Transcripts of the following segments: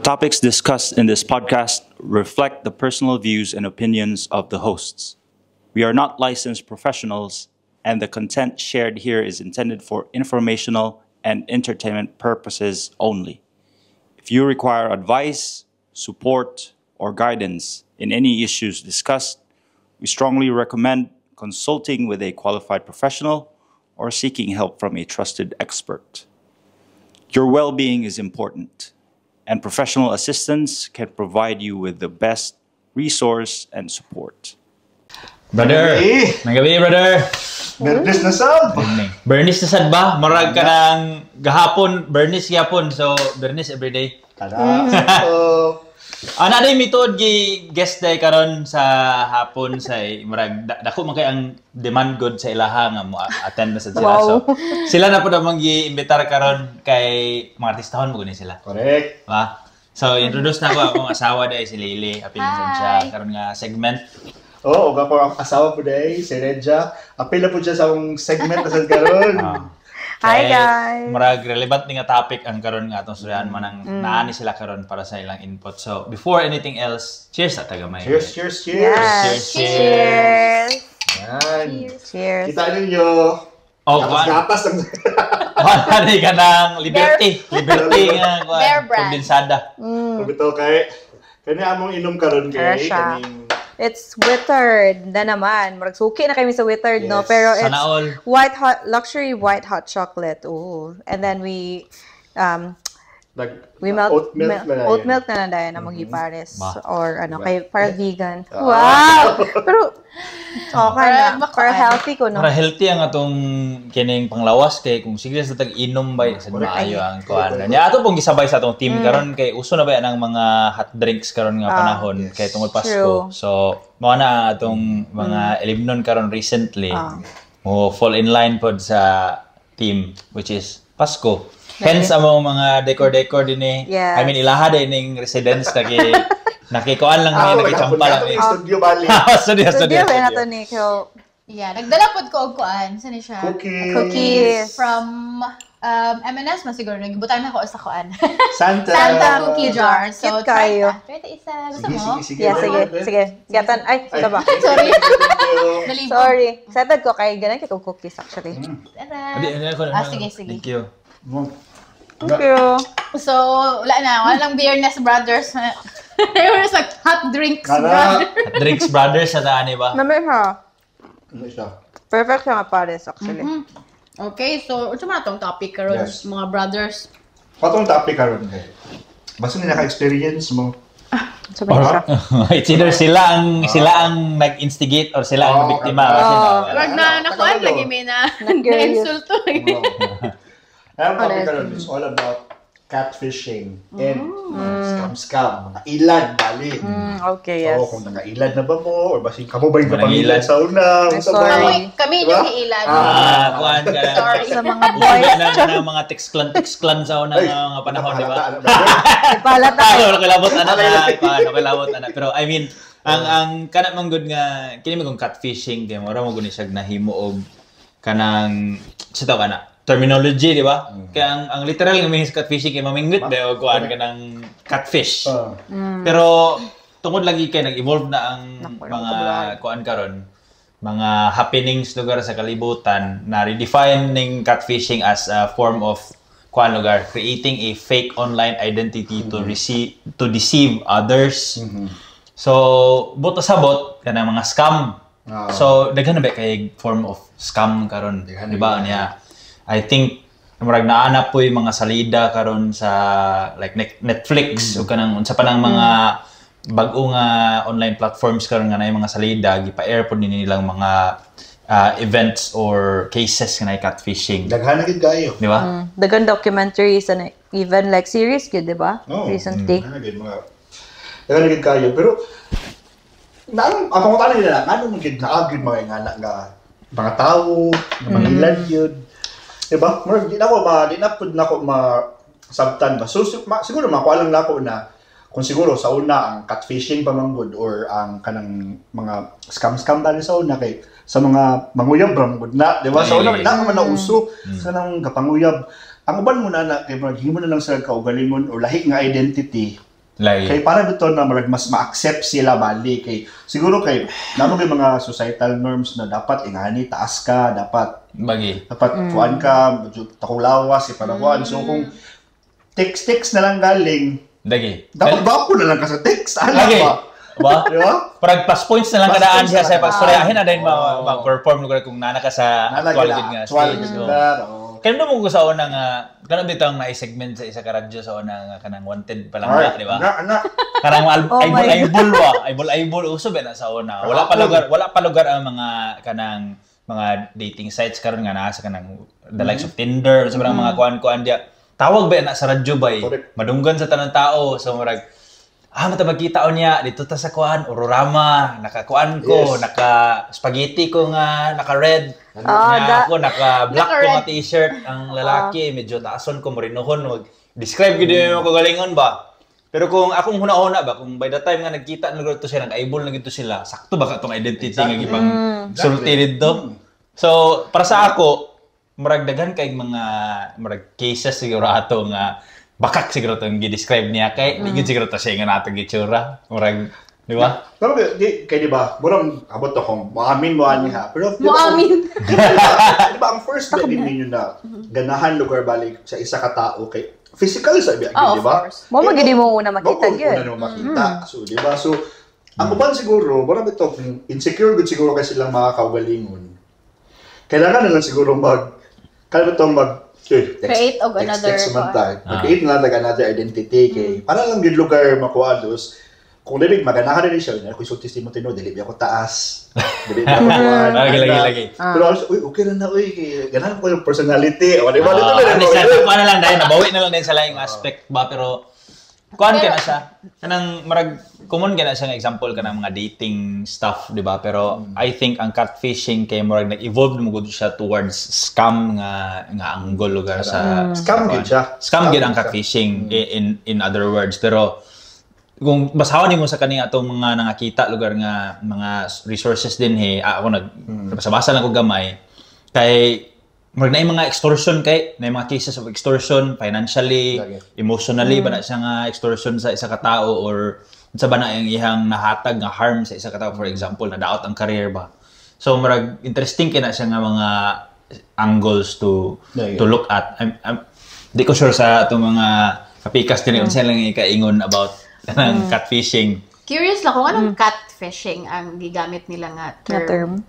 topics discussed in this podcast reflect the personal views and opinions of the hosts. We are not licensed professionals, and the content shared here is intended for informational and entertainment purposes only. If you require advice, support, or guidance in any issues discussed, we strongly recommend consulting with a qualified professional or seeking help from a trusted expert. Your well-being is important, and professional assistance can provide you with the best resource and support. Brother! Nagabi, brother! Bernis na sad! Bernis na sad ba? Marag ka ng gahapon, Bernis gahapon. So, Bernis everyday. Kada. Ana day mitod gi guest day karon sa hapon sa marag dako man kay ang demand god sa ilaha nga mo attend na sad sila. So, sila na pud ang gi-imbitar karon kay mga artistahon mo gani sila. Correct. Ba? So, introduce na ko akong asawa day si Lily. Apil siya karon nga segment. Oo, ako ang asawa po day, si Regia. Apil na po siya sa akong segment na sad karon. Hi guys! Marag relevant nga topic ang karon nga atong suryan man ang naani sila karon para sa ilang input. So, before anything else, cheers sa tagamay. Cheers, cheers, cheers! Yes. Cheers! Yan. Cheers! Kita ninyo. Oh, gapas ang... Ano ka ng liberty. Liberty nga. Bear brand. Kondensada. Ito kay... Kani among inom karon kay kaning... It's Withered na naman. Suki na kami sa Withered, no? Yes. Pero it's Sana all. luxury white hot chocolate. Ooh. And then we melt oat milk na nandayan na mag-ipares. Or ano, kay para vegan. Wow! Pero okay na. Para healthy ko, no? Para healthy ang atong kining panglawas kay kung sige sa tag-inom ba sa maayo ang kuan. Nya ato pong gisabay sa atong team karon kay uso na ba ang mga hot drinks karon nga panahon kay tungod Pasko. So mao na atong mga elimnon karon recently. Mo fall in line pod sa team which is Pasko. Hence among mga decor din eh. Yes. I mean ilaha din ning residence nakikuan lang ngayon nakichampa lang ni Studio Bali. Studio ba na to ni Kyo? Yeah, nagdala pod ko og kuan. Saan siya? Cookies. From M&S man siguro. Nagibutan na ko sa kuan. Santa cookie jar. So, Cute kayo. try ta isa. Gusto mo? Sige. Yeah, sige. Gatan. Ay, ito ba? Sorry. Nalibog. Sorry. Excited ko kay ganun kay cookies actually. Tara. Sige. Thank you. Thank you. So, walang Beerness Brothers. Ayun sa hot drinks brothers. Drinks Brothers sa taani ba? Namin ha. Ano siya? Perfect siya nga pares actually. Okay, so ito man itong topic karon Yes. mga brothers. Patong topic karon kay. Basta nila ka-experience mo. Sabi siya. It's either sila ang nag-instigate or sila ang biktima. Wag na nakuan lagi may na insulto. Ang topic karon is all about catfishing and scam. Mga ilad, bali. Okay, yes. So, kung naka-ilad na ba mo, or basi kamo ba yung kapangilad sa una? Sorry. Kami Diba? yung ilan. Kuan ka na. Sorry. Sa mga boys. Na mga text-clan sa unang mga panahon, di ba? Palata. Nakilabot na. Pero I mean, ang kana man good nga kini magong catfishing kay mo ra mo guni siya nahimo og kanang sa taw kana terminology, di ba? Kaya ang literal nga meaning sa catfishing kay mamingwit ba o kuan ka ng catfish. Pero tungod lagi kay nag-evolve na ang mga kuan karon, mga happenings lugar sa kalibutan na redefine ning catfishing as a form of kuan lugar, creating a fake online identity to deceive others. So, buto sabot kanang mga scam. So, daghan na ba kay form of scam karon, di ba niya? I think murag naanap po yung mga salida karon sa like Netflix o kanang unsa pa nang mga bag-o nga online platforms karon nga na mga salida gipa-air po nilang mga events or cases nga na catfishing. Daghan na gid kayo. Di ba? Dagan documentaries and even like series gid, di ba? Recently. Daghan na gid kayo. Pero ang ako tanong nila, ano man gid naagid mga nga mga tao, mga ilad yun. Diba? Di na po sabtan ba? So, siguro makuha lang na ako na kung siguro sa una ang catfishing pa manggod or ang kanang mga scam dali sa una kay sa mga manguyab manggod na, di ba? Sa una na man nauso sa nang kapanguyab. Ang uban mo na kay himo na lang sa kaugalingon or lahi nga identity Kay para dito na mas ma-accept sila bali kay siguro kay namo kay mga societal norms na dapat ingani taas ka, dapat kuan ka, takong lawas si panawan. So kung text na lang galing, dapat bapo na lang ka sa text. Ba? Parang plus points na lang kadaan siya sa pagstoryahin na din mag-perform lugar kung nana ka sa actuality nga stage. Kaya mo ko sa una nga, kanang bitang na-segment sa isa ka radyo sa una nga kanang wanted pa lang na, di ba? Kanang eyeball uso ba na sa una. Wala pa lugar ang mga kanang mga dating sites karon nga naa sa kanang the likes of Tinder, sobrang mga kuan-kuan dia. Tawag ba na sa radyo bay? Madunggan sa tanang tao, so murag mata magkita niya dito ta sa kuan Ororama, naka-kuan ko, naka-spaghetti ko nga, naka-red. Ako naka-black ko nga t-shirt ang lalaki, medyo taason ko morinohon, describe gid mo ko galingon ba. Pero kung akong huna-huna ba, kung by the time nga nagkita na to siya, nag-eyeball na gito sila, sakto ba katong identity nga gipang sulti dito. So para sa ako, murag daghan kay mga murag cases siguro ato nga bakak siguro itong gi-describe niya kay hindi siguro ito siya nga natin gitsura. Murag, di ba? Pero kaya di ba, murang abot akong maamin mo niya. Pero Maamin! Di ba, ang first date ninyo na ganahan lugar balik sa isa ka tao kay physical sa ibig, di ba? Mo magidi mo una makita gyud. Mo una makita. So, di ba? So, ang uban siguro, murang ito, insecure good siguro kasi silang mga kaugalingon. Kailangan na lang siguro create og another create na lang another identity kay para lang gid lugar makuados kung dili maganahan din siya kung isulti si Motino dili ako taas dili ako lagi pero okay na ganahan ko yung personality o di ba dito na lang dahil nabawi na lang din sa laing aspect ba pero kuan ka na siya kanang marag common ka na siya nga example kanang mga dating stuff di ba pero I think ang catfishing kay marag nag-evolve mo gud siya towards scam nga angle lugar sa scam gid siya scam gid ang catfishing in other words pero kung basahan nimo sa kani atong mga nangakita lugar nga mga resources din ako nagbasa lang ko gamay kay marag na yung mga extortion na yung mga cases of extortion, financially, emotionally, ba na siya nga extortion sa isa ka tao or sa ba na yung ihang nahatag nga harm sa isa ka tao, for example, nadaot ang career ba. So, marag interesting kina siya nga mga angles to look at. Di ko sure sa itong mga kapikas din yung siya lang ikaingon about catfishing. Curious lang kung anong catfishing ang gigamit nila nga term.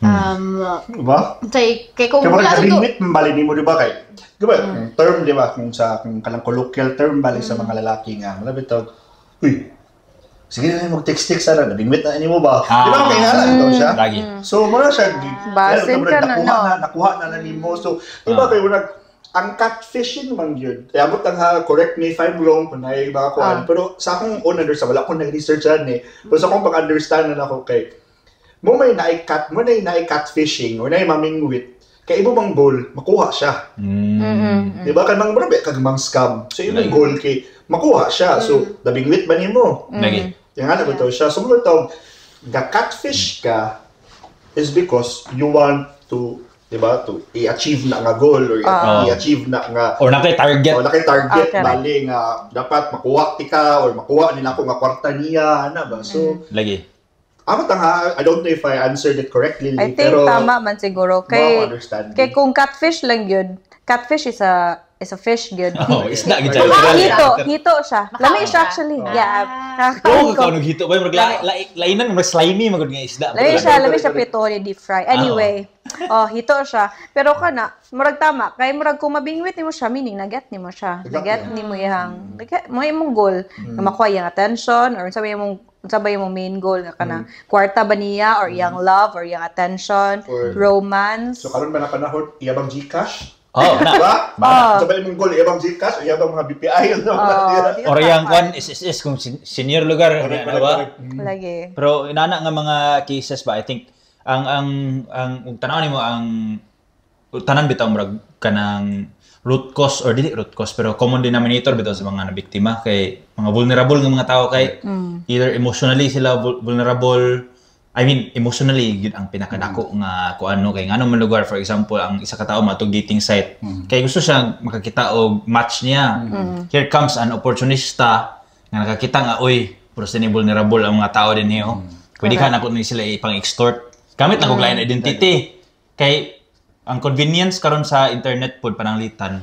Diba? Kaya kung wala ito... limit, bali mo diba kay... Diba, term diba, kung kalang colloquial term bali sa mga lalaki nga. Malabit ito, sige na mag-text sana, nabingwit na mo ba? Diba, kaya nga lang ito siya? So, muna siya, nakuha na lang mo. So, diba kayo, ang catfishing man yun. Abot ang correct me if I'm wrong, kung nai mga kuhan. Pero sa akong on-understand, wala akong nag-research yan Pero sa akong pag-understand na ako kay mo may catfishing o may mamingwit kay ibo bang goal makuha siya. Di ba kanang marabi kag mang scam. So imong goal kay makuha siya. So dabingwit ba nimo? Yang ana bitaw siya. So mo tawag catfish ka is because you want to diba to i-achieve na nga goal or i-achieve na nga or nakay-target bali nga dapat makuha ka or makuha nila ko nga kwarta niya ana ba. So lagi I don't know if I answered it correctly. I think tama man siguro. Kay kung catfish lang yun, catfish is a fish good. Isda gid. Hito siya. Lami siya actually. Yeah. Ikaw hito ba lainan mas slimy magud nga isda. Lami siya pito ni deep fry. Anyway, hito siya. Pero kana, murag tama. Kay murag kung mabingwit nimo siya, meaning naget nimo siya. Naget nimo yang mo imong goal na makuha yung attention or sabay yung main goal nga kana kwarta ba niya or yung love or yung attention, romance. So karon ba na panahon iyabang GCash? Diba? Sabay mong goal iyabang GCash o iyabang mga BPI or yung kwan SSS kung senior lugar ba? Lagi. Pero inana nga mga cases ba I think ang tanaw nimo ang tanan bitaw murag kanang root cause or dili root cause pero common denominator bitaw sa mga nabiktima kay mga vulnerable nga mga tao kay either emotionally sila vulnerable emotionally yun ang pinakadako nga kuano kay ngano man lugar for example ang isa ka tawo matug dating site kay gusto siya makakita og match niya here comes an opportunista nga nakakita nga, uy, personally vulnerable ang mga tao din niyo. Pwede ka na kung sila ipang-extort. Gamit na kong client identity. Kay, ang convenience karon sa internet po, pananglitan,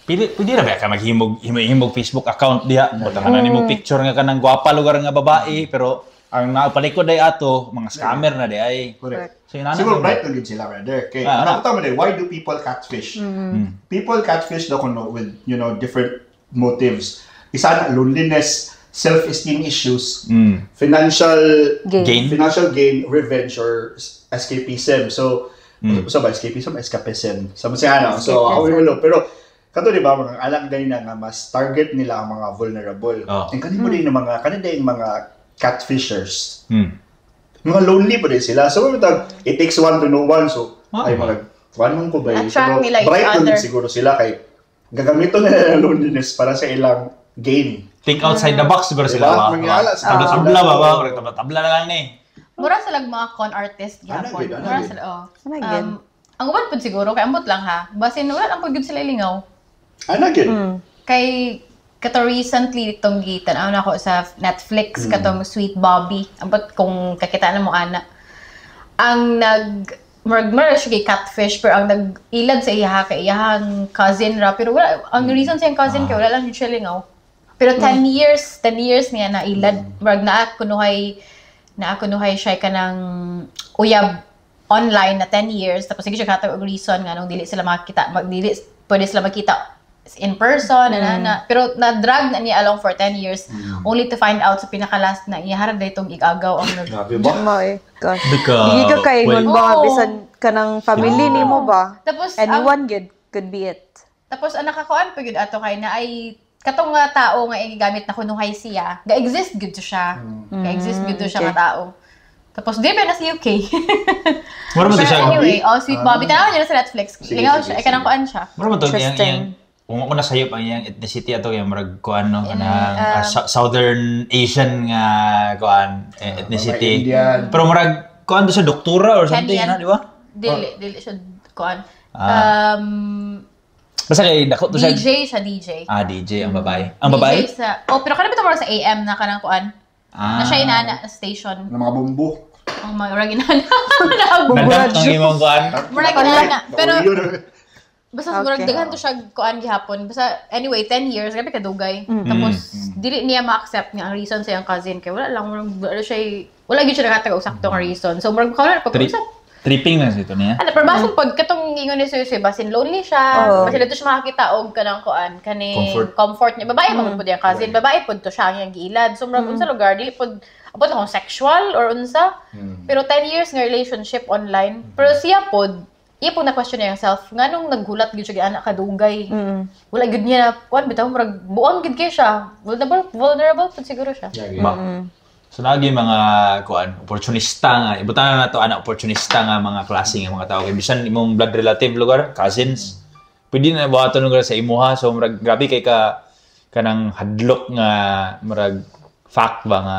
pwede na ba ka maghimog Facebook account diya? Buta na mo picture nga kanang gwapa lugar nga babae, pero ang napalikod ay ato, mga scammer na di ay. Correct. So, Siguro bright na din sila, brother. Okay. Nakita mo din, why do people catfish? People catfish daw with, different motives. Isa na, loneliness, self-esteem issues, financial gain, revenge, or escapism. So, escapism. So, ako yung pero, kato di ba, mga alam ganyan na nga, mas target nila ang mga vulnerable. And kanino din yung mga catfishers. Mga lonely pa din sila. So, it takes one to know one. So, ay mga, one ko ba yun? Attract nila each bright other. Siguro sila kay gagamito nila ng loneliness para sa ilang gain. Think outside the box siguro Diba? sila. Mangyala sila. Tabla ba? Tabla na lang ni. Mura sila mga con artist gyapon. Mura sila ang uban pud siguro kay ambot lang ha. Basin wala lang pud gud sila ilingaw. Kay kato recently itong gitan ano ako sa Netflix katong Sweet Bobby. Ambot kung kakita na mo ana. Ang merge kay catfish pero ang nag-ilad sa iya kay iyang cousin ra pero wala ang reason sa iyang cousin kay wala lang siya lingaw. Pero 10 years niya na ilad merg na kunuhay siya kanang uyab online na 10 years tapos sige siya katag og reason nga nung dili sila makita pwede sila makita in person pero na-drag na niya along for 10 years only to find out sa pinaka-last na iharap na itong igagaw ang Gosh. Hindi ka kaingon ba bisan kanang family nimo ba? Tapos anyone could be it. Tapos ang nakakuan pa gyud ato kay na ay katong nga tao nga gigamit na kunuhay siya, ga-exist gud siya. Ga-exist gud siya nga tao. Tapos di ba na sa UK. Mura mo siya. Anyway, Sweet Bobby tanaw niyo sa Netflix. Lingaw siya, kanang kuan siya. Mura mo to yang kung ako nasayop ang iyang ethnicity ato yung marag kuan no kanang Southern Asian nga kuan ethnicity. Pero marag kuan do sa doktora or something na, di ba? Dili siya kuan. Basta kay dako to siya. DJ. DJ ang babae. Ang babae? Pero kana bitaw sa AM na kanang kuan. Na siya inana station. Ng mga bumbu. Ang mga inana. Nadat ng imong kuan. Murag inana. Pero basta siguro daghan to siya kuan gihapon. Basta anyway 10 years grabe ka dugay. Tapos dili niya ma-accept nga ang reason sa iyang cousin kay wala gyud siya nakatag og saktong reason. So murag karon pag-usap. Tripping lang ito niya. Pero basin pag katong ingon ni Suy basin lonely siya. Basin dito siya makakita og kanang kuan kani comfort niya. Babae man pud yung cousin. Babae pud to siya ang giilad. So murag unsa lugar dili pud abot akong sexual or unsa. Pero 10 years nga relationship online. Pero siya pud iya po na-question niya yung self. Nga nung naghulat gud siya anak kadugay. Wala gud niya na kuan bitaw murag buang gud kay siya. Vulnerable pud siguro siya. So lagi mga kuan opportunista nga ibutan na to ana opportunista nga mga klase nga mga tao kay bisan imong blood relative lugar cousins pwede na buhaton lugar sa imuha so murag grabe kay kanang hadlok nga murag fact ba nga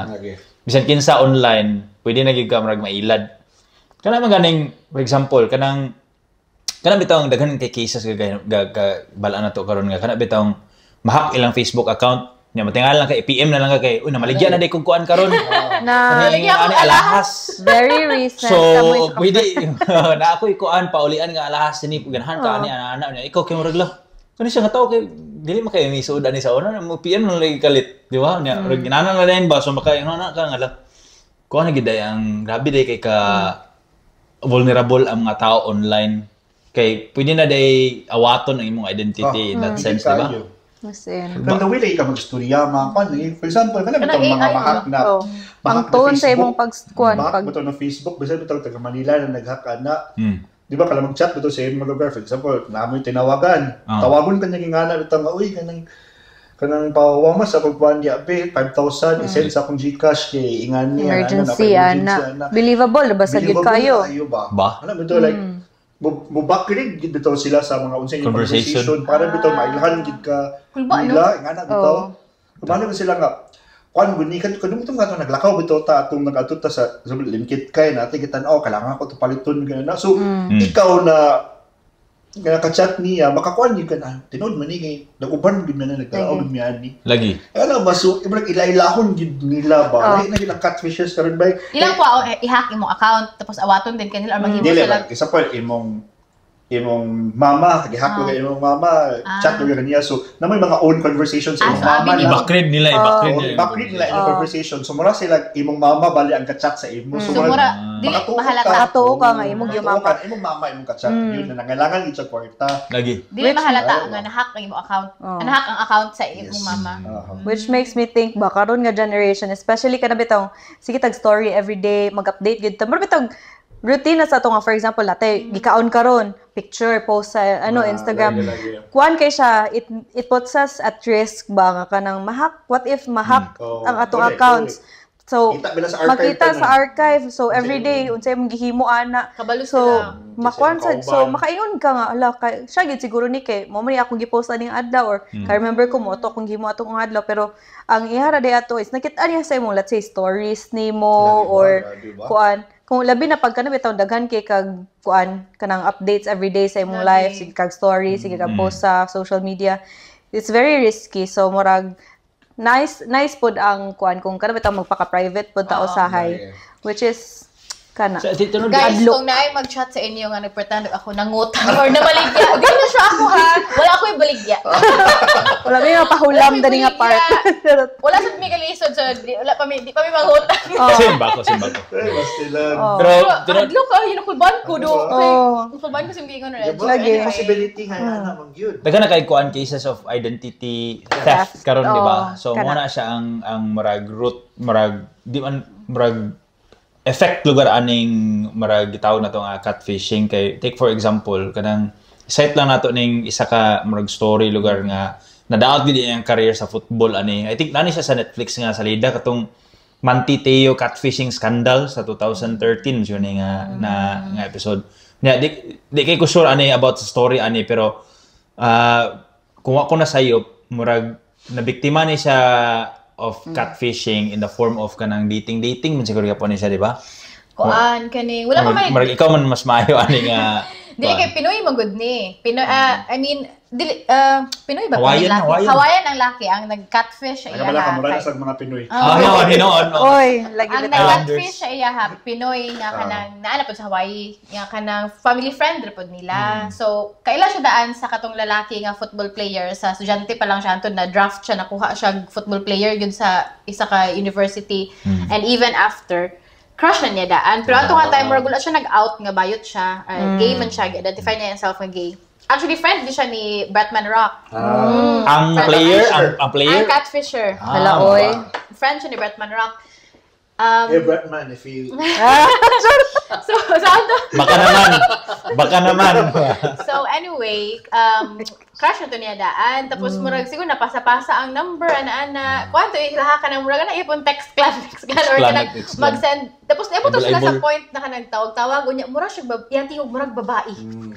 bisan kinsa online pwede na gyud ka murag mailad kana maganing for example kanang bitaw daghan kay cases ga bala na to karon nga kana bitaw mahak ilang Facebook account nya matingal lang kay PM na lang kay namaligyan na day kung kuan karon na alahas very recent so pwede na ako ikuan paulian nga alahas ni ganahan ka ani ana niya ikaw kay murag la kani siya nga tao kay dili makay ni suod ani sa una mo PM na lagi kalit di ba nya murag ginana na din ba so makay ana ka nga la kuan gid ang grabe day kay ka vulnerable ang mga tao online kay pwede na day awaton ang imong identity in that sense di ba. Kung nawili ka mag-istorya, for example, kanang itong mga mahak na ang tone sa imong pag-kuan mahak mo ito ng Facebook, bisa ito taga Manila na nag-hack na di ba kala mag-chat ito sa imong lugar, for example, namoy tinawagan tawagon ka naging nga ito nga, uy, kanang pawawang mas ako kuhan diya, 5,000 isend sa akong Gcash kay ingan niya emergency, ana believable ba sa gid kayo ba? Alam mo ito, like mubakrid gid bitaw sila sa mga unsay conversation para bitaw mailhan gid ka nila ngana bitaw kumano ba sila nga kuan guni kan kadumtong nga naglakaw bitaw ta atong nag-atot ta sa limkit kay natin kitan kailangan ko to paliton ganina so ikaw na ka-chat niya, makakuan yun ka na. Tinood man kay nag-uban gud man na nagkaraog niya ni. Lagi. Ano ba so ibig ila-ilahon gid nila ba? Lahi na gid ang catfishes karon ba? Ilang po i-hack imong account tapos awaton din kanila or maghimo Dili sila. ba? Isa pa imong mama, kagi-hack ko imong mama, chat ko niya. So, na may mga own conversations sa imong mama na. Backread nila, Backread nila imong conversation. So, mura sila imong mama bali ang ka-chat sa imo. So, mura dili mahalata. Katuo ka nga imong mama. Imong mama imong ka-chat. Yun na nangailangan gid sa kwarta. Lagi. Dili mahalata nga na-hack ang imong account. Na-hack ang account sa imong mama. Which makes me think ba karon nga generation, especially kana bitong sige tag story every day, mag-update gid ta. Mura bitong routine na sa ato nga, for example, late, gikaon karon picture, post sa Instagram. Kuan kay siya, it puts us at risk ba nga kanang mahak, what if mahak ang atong accounts. So, makita sa archive. So, every day, unsay mong gihimo ana. Kabalo so, sila. makuan sa, so, makaingon ka nga, ala, siya gid siguro ni kay, mo man akong gipost aning adlaw, or, ka remember ko mo, to akong gihimo atong adlaw, pero, ang ihara day ato is, nakita niya sa imong, let's say, stories nimo, or, kuan, kung labi na pagka na bitaw daghan kay kag kuan kanang updates every day sa imong life, sige kag story, sige kag post sa social media, it's very risky. So murag nice pod ang kuan kung kana bitaw magpaka-private pod ta usahay, which is kana. Guys, kung naay mag-chat sa inyo nga nagpretend ako nangutang or nabaligya, ganyan siya ako ha. Wala ko ibaligya. Wala may mapahulam dani nga part. Wala sa mi kalisod so di pa mi mangutang. Sim ba ko. Pero adlo ka yun ko ban ko do. Ko ban ko simbingon ra. lagi possibility nga na mag yun. Daga na kay kuan cases of identity theft karon di ba? So mo na siya ang murag root murag di man murag effect lugar aning marag gitawag na to nga catfishing kay take for example kanang site lang nato ning isa ka marag story lugar nga nadaot gid iyang career sa football ani. I think nani siya sa Netflix nga salida katong Manti Teo catfishing scandal sa 2013 yun nga episode. Nya di kay ko sure ani about sa story ani pero kung ako na sayo murag nabiktima ni siya of catfishing in the form of kanang dating man siguro ka po ni siya di ba? Kuan kaning wala pa may marag ikaw man mas maayo ani nga dili kay Pinoy magud ni. Pinoy I mean dili Pinoy ba Hawaiian ang laki ang nag-catfish iya. Wala ka mura sa mga Pinoy. Hinoon. Oy, lagi ang nag-catfish iya ha Pinoy nga kanang naana pod sa Hawaii nga kanang family friend ra pod nila. So kaila siya daan sa katong lalaki nga football player sa estudyante pa lang siya antud na draft siya nakuha siya football player gyud sa isa ka university and even after crush na niya daan. Pero ato nga time, murag siya nag-out nga bayot siya. Gay man siya. Identify niya himself nga gay. Actually, friend din siya ni Bretman Rock. Ang player? Ang catfisher. Hala, oy. Friend siya ni Bretman Rock. Bretman, if you... So, ano? Baka naman. So, anyway, crush na to niya daan. Tapos, murag siguro napasa-pasa ang number, ana-ana. Kwanto, ilaha ka ng murag na ipon text clan, or ka mag-send. Tapos, naipon to sila sa point na ka nagtawag-tawag. Murag siya, yan tiyog, murag babae.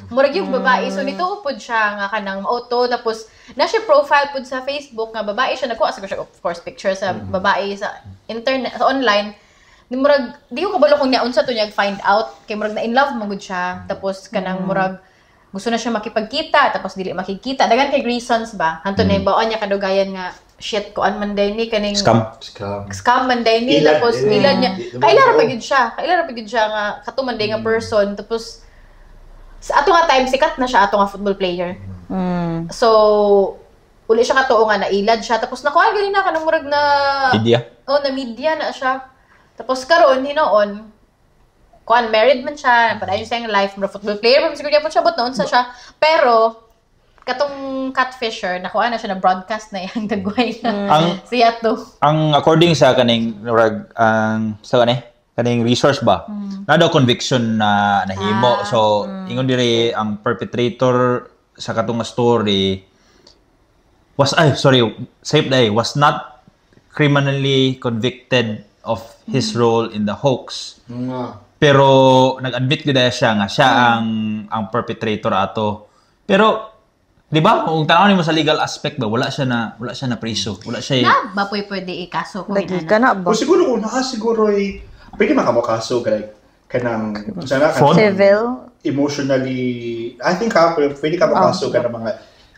Murag yung babae. So, nito upod siya nga ka ng auto. Tapos, na siya profile pod sa Facebook nga babae siya. Nakuha siya, of course, picture sa babae sa internet, sa online. Ni murag di ko kabalo kung niya unsa to niya find out kay murag na in love magud siya tapos kanang murag gusto na siya makipagkita tapos dili makikita dagan kay reasons ba hanto na ibaon niya kadugayan nga shit ko an man day ni kaning scam man day ni tapos nila niya kaila ra pagid siya nga katuman day nga person tapos sa ato nga time sikat na siya ato nga football player so uli siya katuo nga nailad siya tapos nakuha gali na kanang murag na media na siya. Tapos karon hinoon kuan married man siya, padayon siya ng life, mo football player, mo siguro gyapon siya but noon sa siya. Pero katong catfisher nakuha na siya na broadcast na yang dagway na siya to. Ang according sa kaning ang sa kaning resource ba? Na daw conviction na nahimo. So ingon diri ang perpetrator sa katong story was not criminally convicted of his role in the hoax. Pero nag-admit gid siya nga siya ang perpetrator ato. Pero di ba kung tanaw nimo sa legal aspect ba wala siya na preso. Wala siya na ba pwede ikaso kung lagi ka na ba? O siguro kung siguro pwede makamo kaso kay kanang sana Fraud? Civil. emotionally, I think pwede ka mapasok ka ng mga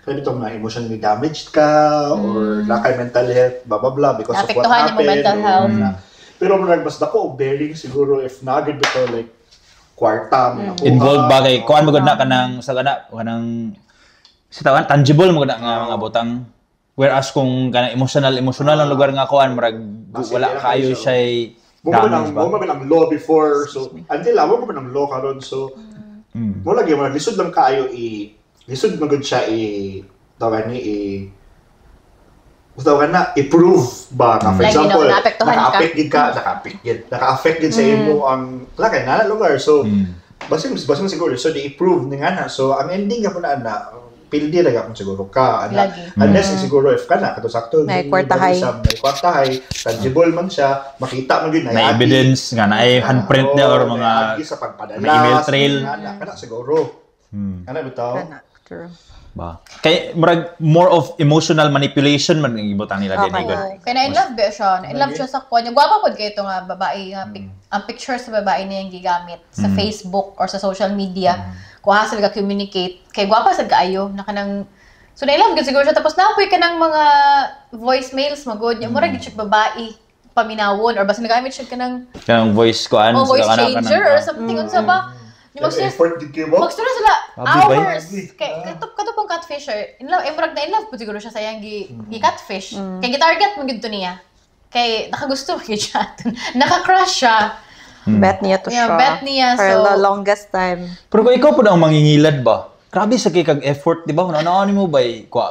pwede itong na emotionally damaged ka or lakay mental health, blah blah blah because of what Naapektuhan yung happened. mental health. Pero mas dako bearing siguro if nagid bito like kwarta mo nakuha. Involved ba kay kuan magud na kanang sa kanang sa tawag tangible mo na nga mga butang, whereas kung kanang emotional ang lugar nga kuan murag wala kaayo siya damage ba. Mo man ang law before, so until mo man ang law karon, so mo lagi mo lisod lang kaayo lisod magud siya tawag ni tawag na i-prove ba na for Lagi example naka-affect gid sa imo ang lakay na lugar, so basin siguro so i-prove ni nga na, so ang ending ka na pildi lang akong siguro ka unless siguro if ka na kato sakto may kwartahay tangible man siya, makita mo gid na evidence nga na ay handprint niya or mga sa pagpadala may email trail kana siguro bitaw True. ba kay murag more of emotional manipulation man ang ibutang nila din Kaya na in love ba siya? In love siya sa kanya. Gwapa po kayo ito nga babae. Ang picture sa babae niya yung gigamit sa Facebook or sa social media. Kuha sa communicate. Kaya gwapa sa kaayo. So na in love siguro siya. Tapos napoy ka ng mga voicemails magod. Yung murag yung babae paminawon or basta nagamit siya ka ng voice ko voice changer or something unsa ba? effort gid kayo mo Magstura sila hours. Kay katupong catfisher. In love, murag na in love po siguro siya sa iyang gi-catfish. Kay gi-target mo gid to niya. Kay nakagusto gid siya. Naka-crush siya. Bet niya to siya. Bet niya. For So, the longest time. pero kung ikaw po na ang mangingilad ba, grabe sa kay kag effort, di ba? Ano mo ba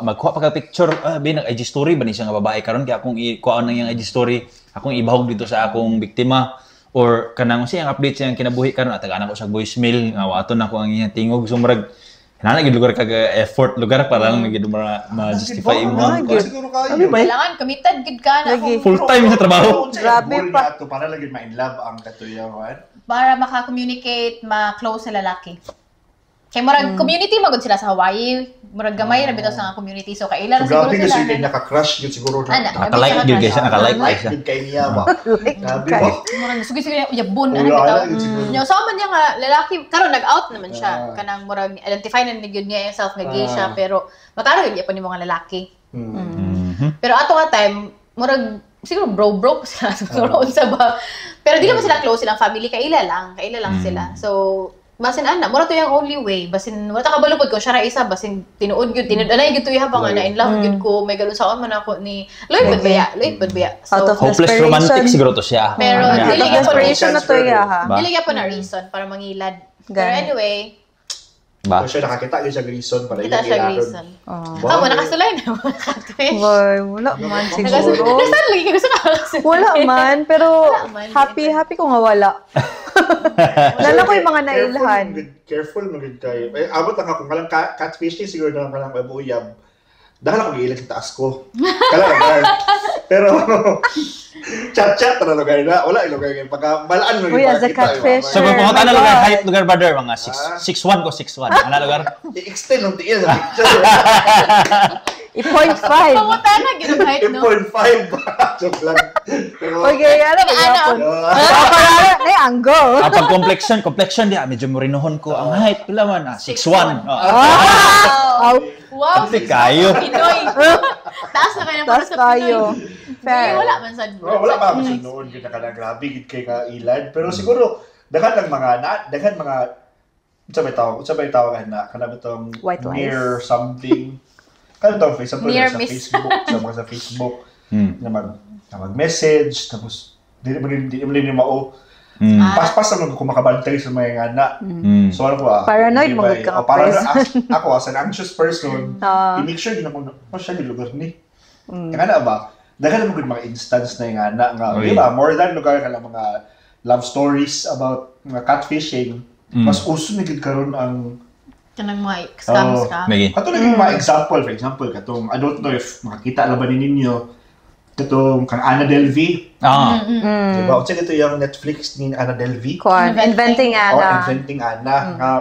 magkuha pa ka picture, nag IG story ba ni siya nga babae karon kaya akong ikuha nang iyang IG story, akong ibahog dito sa akong biktima or kanang siyang update siyang kinabuhi karon at tagaan ko sa voicemail nga waton ako ang iyang tingog, so murag nana gid lugar kag effort lugar para lang gid ma-justify mo. siguro kayo kailangan committed gid ka na Lagi. Full time sa trabaho. Grabe pa. para lagi ma in love ang katuyawan. para maka-communicate, ma-close sa lalaki. Kay murag community magud sila sa Hawaii. Murag gamay ra bitaw sa community. So kailan So, siguro grabe sila. kasi naka-crush yun siguro na. Naka-like yun guys, naka-like Like siya. yun kay niya ba? Grabe ba? Murag sugi-sugi yabon Wala, ano bitaw. yun siguro. Nya sama niya nga lalaki karon nag-out naman siya. Kanang murag identify na gyud niya yung self nga gay siya pero mataro gyud pa ni mga lalaki. Pero ato nga time murag siguro bro pa sila siguro unsa ba. Pero di naman sila close, silang family kaila lang sila. So basin ana, mura to yung only way. Basin wala ta kabalupod ko siya ra isa basin tinuod gyud anay gyud to habang na in love gyud ko may galon saon man ako ni Lloyd Badbaya. So Out of Hopeless desperation. romantic siguro to siya. pero Yeah. dili Out of gyud po desperation na to ya ha. Ba? dili gyud po na reason para mangilad. Pero Ganun. anyway, Ba? So siya nakakita yun siya reason para kita siya reason. Wow. Amo nakasulay na mga catfish. Boy, wala man siguro. Nasaan lagi gusto ka kasi. Wala man, pero Wala man. happy ko nga wala. Lalo ko yung mga nailhan. Careful mo gud kayo. Abot lang ako kalang catfishing siguro na kalang babuyab. Dahil ako giilag sa taas ko. Kalang. Pero chat na lugar na. Wala yung lugar ngayon. Pagka balaan mo Uy, as a catfish. So kung pumunta na lugar, height lugar brother, mga 6'1 ko 6'1. Ano lugar? I-extend ng tiil sa picture. I-0.5. Pamunta na ginamahit no. 8.5. Joke lang. Pero, Okay, ano ba yapon? Ay, anggo. Pag complexion di medyo morinohon ko. Ang height pila man 6'1. Wow. Kasi kayo. Pinoy. Taas na kayo ng para Tas sa Pinoy. tayo. Fair. Wala man sa wala pa ako sa noon kita ka na grabe gid kay ka ilad. Pero siguro daghan mga sabay tawagan na kana bitong White lies. near something. Kana to Facebook Near sa miss. Facebook sa Facebook na mag-message tapos di mo mao pas-pas naman ko makabantay sa mga ngana. So ano ko Paranoid mo ka ako as an anxious person, i-make sure din ako siya yung lugar ni. Kaya na ba? Daghan naman mga instance na yung nga, di ba? More than lugar ka lang mga love stories about mga catfishing. Mas uso na gid karon ang kanang mga scams ka. Megi. Kato lang yung mga example, for example, katong I don't know if makakita lang ba ninyo katong kang Anna Delvey. Di ba? Unsa ito yung Netflix ni Anna Delvey? Inventing Anna. Inventing Anna. Nga,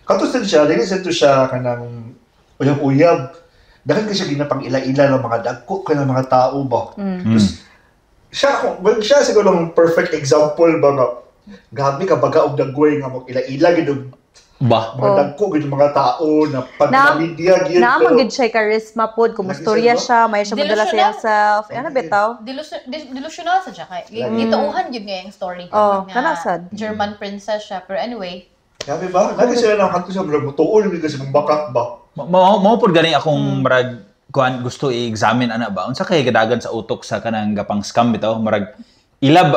kato siya, dili sa ito siya kanang uyab-uyab. Dahil kasi ginapang ila-ila ng mga dagko ka ng mga tao ba. Tapos, siya siguro ng perfect example ba nga gabi ka baga og dagway nga mo ila-ila gid og Ba? mga dagko gid mga tao na pag Na- media gid Naman gid siya charisma pod, kumustorya siya, may siya madala sa iyang self. Ano bitaw? Delusional sa siya kay. Gituuhan yun nga yung story. Oh, Nga kanasad. German princess siya. Pero anyway, Gabi ba? Lagi sila nang kanto sa murag mutuon gid kasi mong bakak ba. Mao pod gani akong marag kuan gusto i-examine ana ba unsa kay gadagan sa utok sa kanang gapang scam bitaw marag ilab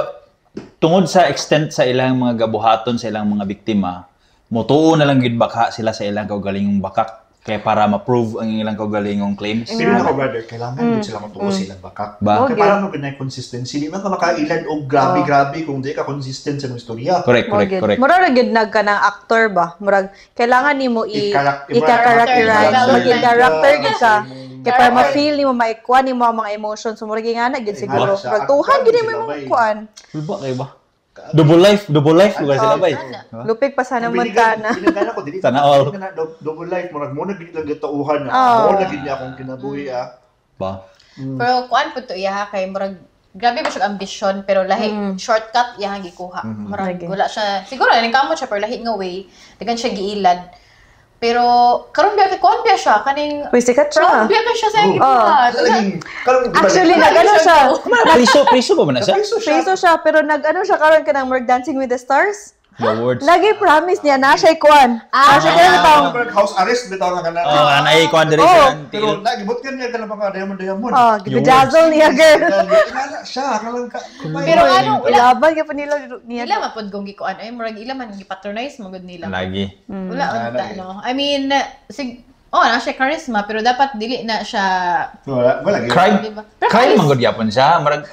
tungod sa extent sa ilang mga gabuhaton sa ilang mga biktima motuo na lang gid baka sila sa ilang kaugalingong bakak kaya para ma-prove ang ilang kaugalingong claims. Pero na ko brother, kailangan gid sila matuo silang bakak. Ba? Kaya para mo ganay consistency, di man ka makailan og grabe kung di ka consistent sa mga istorya. Correct. Murag gid nagka ng actor ba? Murag kailangan nimo i-characterize, i-characterize. maging character gid ka. Kaya para Correct. ma-feel nimo, maikuan nimo ang mga emotions. So murag nga na gid siguro. Siya, Murag tuhan gid mo sila imong bay. kuan. Ba kay ba? Double life ko sila bay. Lupig pa sana montana. Pinagana ko dili. Tanaol. Double life murag mo na gid lang gitauhan na. Oh. Mo na gid niya akong kinabuhi Ba? pero kuan po to iya kay murag grabe ba siya ambisyon pero lahi shortcut iya gikuha. Murag Lagi. wala siya siguro ning kamot siya pero lahi nga way dagan siya giilad. Pero karon biya kay kuan biya siya kaning Uy, sikat proud siya. biya kay siya sa Oh. gikuha. Actually, nag-ano siya. Priso ba man na siya? Preso siya, pero nag-ano siya karon ka ng Murag Dancing with the Stars. Awards. Lagi promise niya na siya kuan. Siya kaya bitaw. House arrest bitaw nga kana. Oh, anay ko dire Oh. sa Pero nagibot kan niya kana mga diamond. Oh, gidazzle niya girl. Kinala siya kalang ka. Pero ano wala Ilaban ka pa nila niya. ila mapod kung gikuan ay murag ila man gipatronize mo gud nila. lagi. Wala unta no. I mean na siya charisma pero dapat dili na siya Wala gid. Crime. Diba? Crime man gud gyapon siya. Marag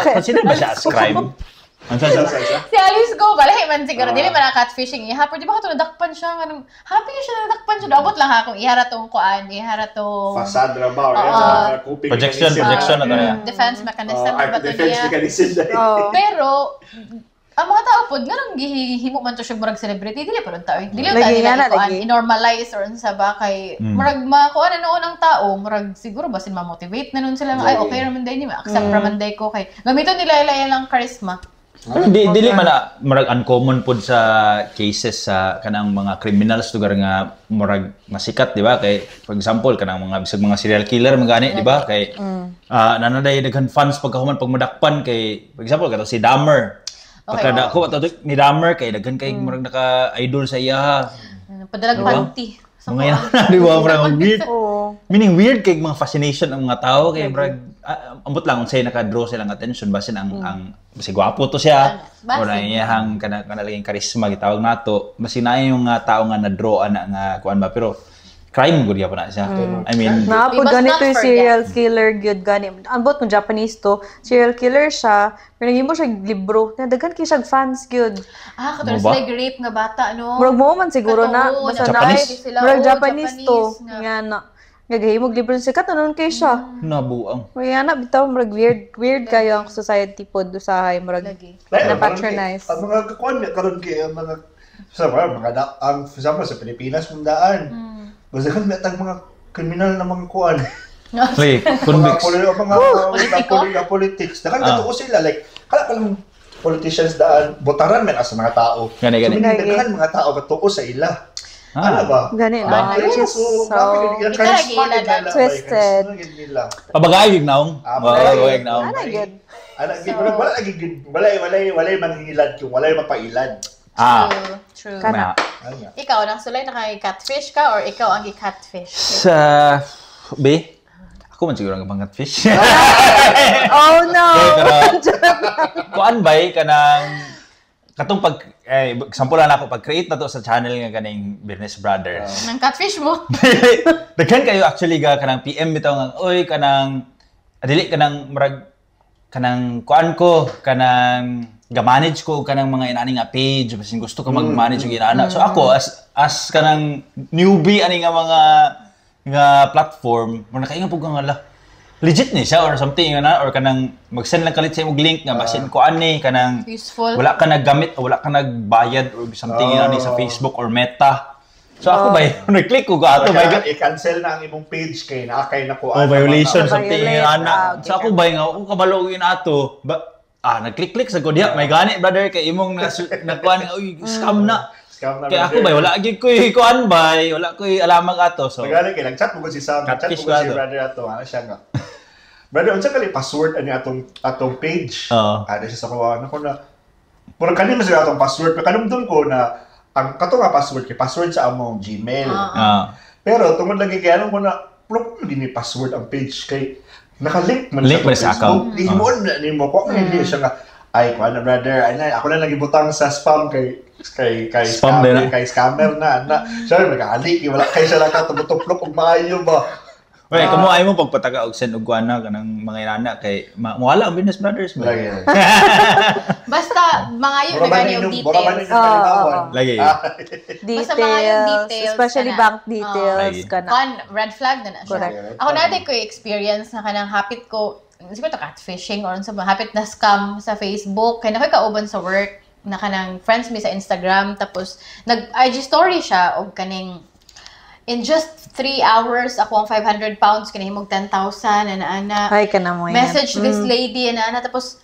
consider ba siya as crime? Ansa siya? Si Alice Go, balahi man siguro. Dili man na catfishing. Pero di ba ito nadakpan siya? Ganun, happy siya na nadakpan siya. Dabot lang ha kung ihara tong kuan, ihara tong Fasada ba? Projection na to niya. defense mechanism. ba to Defense niya? mechanism. Oh. Pero, ang mga tao po, nga nang gihimo man to siya murag celebrity, dili pa rin tao. Dili Lagi ta nila nga na, ikuan, lagi. i-normalize or unsa ba kay murag makuan na noon ang tao, murag siguro basin ma-motivate na nun sila nga, ay okay raman day ni, accept raman day ko kay gamiton nila lang charisma. Pero dili man na murag uncommon pod sa cases sa kanang mga criminals lugar nga murag masikat, di ba? Kay for example kanang mga bisag mga serial killer magani, di ba? Kay nanaday daghan fans pagkahuman pag madakpan kay for example kato si Dahmer. Okay, Pagka ako ato ni Dahmer kay daghan kay murag naka-idol sa iya. Padalag panty. Mga yan, di ba? Murag weird. Oo. Meaning weird kay mga fascination ang mga tao kay murag ambot lang unsay naka-draw silang attention basin ang basi gwapo to siya Basin. o na iyang kanalaging karisma gitawag nato basin na yung tao nga na-draw ana nga kuan ba pero crime gud gyapon na siya. I mean Na We po must ganito not yung forget. serial killer gyud gani. Ambot ng Japanese to, serial killer siya. Pero naging mo siya libro. Daghan kay siya fans gyud. Ano Katulad ba? sila rape nga bata, no? Murag mo man siguro na Katoo, basta na Japanese? Sila, murag oo, Japanese to. nga. Nga na. Gagahimog libro sikat anon kay siya. nabuang. Kaya na bitaw murag weird kayo ang society pod usahay murag Lagi. na-patronize. Ang mga kakuan niya karon kay ang mga sa ang for example sa Pilipinas mundaan. Basta kan metang mga kriminal na mga kuan. Like convicts. Mga politics. Dakan katuo sila like kala lang politicians daan botaran men as mga tao. Gani. So, daghan mga tao katuo sa ila. Ano ba? Gani na. Which is so twisted. Pabagay ignaong. Pabagay ignaong. Ana gyud. Wala manghilad kung wala magpailad. True. Kana. Ikaw, nakasulay na kay catfish ka or ikaw ang i-catfish? Sa be ako man siguro ang catfish. Oh no. Kuan bay kanang katong pag example lang ako pag-create na to sa channel nga kaning Business Brothers. Nang catfish mo? Daghan kayo actually ga kanang PM bitaw nga oy kanang dili kanang murag kanang kuan ko kanang ga-manage ko kanang mga inani nga page basin gusto ko mag-manage og inana. So ako as kanang newbie ani nga mga nga platform mo nakainga pug nga la legit ni siya or something na or kanang mag-send lang kalit sa imong link nga basin ko ani kanang Useful. wala ka naggamit o wala ka nagbayad or something ni sa Facebook or Meta. So ako ba nag-click ko ato ba i-cancel na ang imong page kay naakay na ko. violation Violate, something ana. So ako ba nga ako kabalo og ato ba nag-click-click sa ko diya. May gani, brother, kay imong nakuha na, uy, scam na. Scam na, Kaya ako brother. ba, wala gid ko'y kuan ba, wala ko'y alamang ato. So, Nagali kay nag-chat mo ko si Sam, nag-chat Catfish mo ko si ba to? brother ato, ano siya nga. Brother, unsa kali password ani atong page? Oo. Ada siya sa kuha na ko na. Murag kanimo sila atong password, pero kanumdum ko na ang kato nga password kay password sa among Gmail. Pero tungod lagi kay anong ko na plug gini password ang page kay naka-link man Link man sa account. Ihimon na nimo ko hindi siya nga ay kuha na brother, ay na ako na nagibutang sa spam kay Spam din, kay scammer na siya nag-ali wala kay siya lang katutuplok og maayo ba. Well, kamo ay mo pagpataga og send og kuan na kanang mga inana kay mawala ang business brothers mo. Lagi. Basta mga yun na ganyan yung details. Lagi. Basta mga yung Details, details. especially kana. bank details Lagi. ka na. Kan, red flag na siya. Correct. Ako natin ko yung experience na kanang hapit ko, siguro to catfishing or sa hapit na scam sa Facebook. Kaya nakikauban sa work na kanang friends me sa Instagram. Tapos, nag-IG story siya o kaning in just 3 hours, ako ang 500 pounds, kinahimog 10,000, ana-ana. Ay, ka na mo yan. Message this lady, ana-ana. Tapos,